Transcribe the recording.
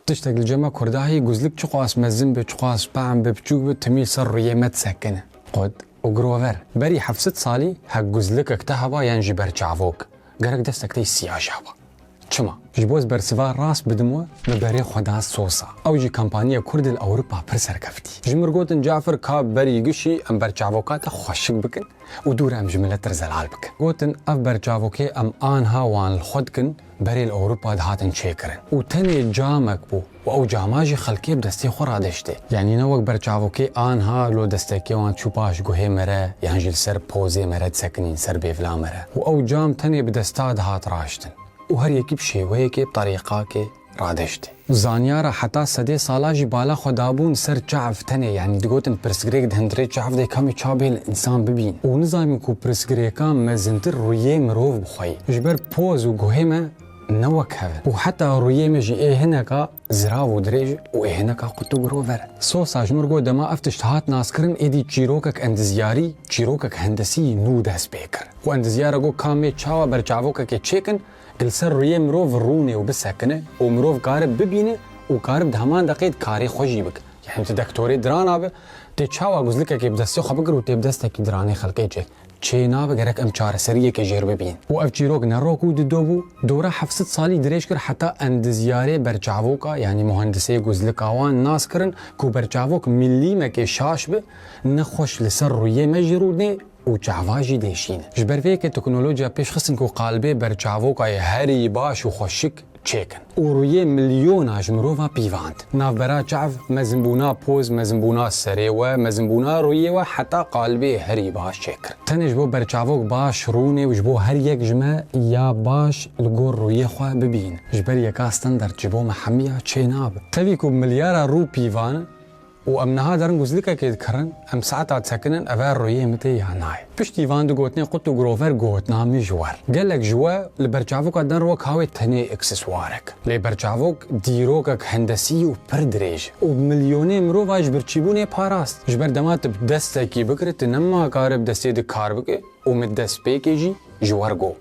تشتاق الجما كرداهي جوزلك چقاس مزن به چقاس بعم به بچوك به تميل سر ريمت سكنه قد وجروفر بري حفصت صالي حق جوزلك اكتهبا ينجي برچاوك گرك دستك تي سياجابا چما جبوز برسفار راس بدموه ببري خدا صوصا او جي كامبانيا كرد الاوروبا برسر كفتي جمرغوتن جعفر كاب بري يقشي ام برچاوكات خوشك بكن ودور ام جملة ترزلال بكن قوتن اف برچاوكي ام آنها وان الخدكن بري الاوروبا دهاتن چيكرن وتني جامك بو او جاماجي خلقي بدستي خورا دشتي يعني نوك برچاوكي آنها لو دستكي وان چوباش گوهي مره ينجل سر پوزي مره تسكنين سر بيفلا مره او جام تني بدستا دهات راشتن وهر يكي بشيوهيكي بطريقاكي رادشتي زانيارا حتى سدي صالاجي بالا خدابون سر چعف تني يعني دقوتن برسگريك دهندري چعف دي كامي چابه الانسان ببين ونظامكو برسگريكان مزنتر رويه مروف بخوي جبر پوز و گوهيمه نوك هذا وحتى رويه مجي ايه هناكا زراو ودريج وايه هناكا قطو گروفر صوصا جمرگو دما افتشت هات ناسكرن ايدي چيروكك اندزياري چيروكك هندسي نو دس بيكر واندزيارا كامي چاوا برچاوكك چيكن السر رويه مروف روني وبسكنه ومروف قارب ببينه وقارب دهمان دقيت كاري خوشي بك يعني انت دكتوري دران ابه تي چاوا گزلك كي بدسي خبقر و تي بدستك دراني خلقي چه چينا بگرك ام چار سريه كي جير ببين واف جيروك نروكو ددوبو دورا حفصت صالي دريشكر حتى اندزياري برچاوكا يعني مهندسي گزلك اوان ناس كرن كو برچاوك ملي مكي شاش به نخوش لسر رويه مجرودني و چاواجي ديشين جبر فيك تكنولوجيا پیش خصن كو قالبي برچاوكا هري باش و خوشك چيكن ورويه مليون اجمروفا بيفاند نافبرا چعف مزنبونا پوز مزنبونا سريوه مزنبونا رويه حتى قالبي هري باش چيكر تنج بو برچاوك باش روني وجبو هر يك جمع يا باش الگور رويه خوا ببين جبر يكا ستاندرد جبو محمية چيناب تفيكو مليارا رو بيفان وامنها درن گزلكا كيد كرن ام ساعتا تسكنن افار رويه متي ياناي بشتي فان دو گوتني قطو گروفر گوتنا مي جوار قالك جوا لبرچاوك دن روك هاوي تني اكسسوارك لبرچاوك ديروكك هندسي و پردريج وبمليوني مروفاج برچيبوني پاراست جبر دمات بدستكي بكرت نما قارب دستي دي كار بك ومدس بيكيجي جوار گو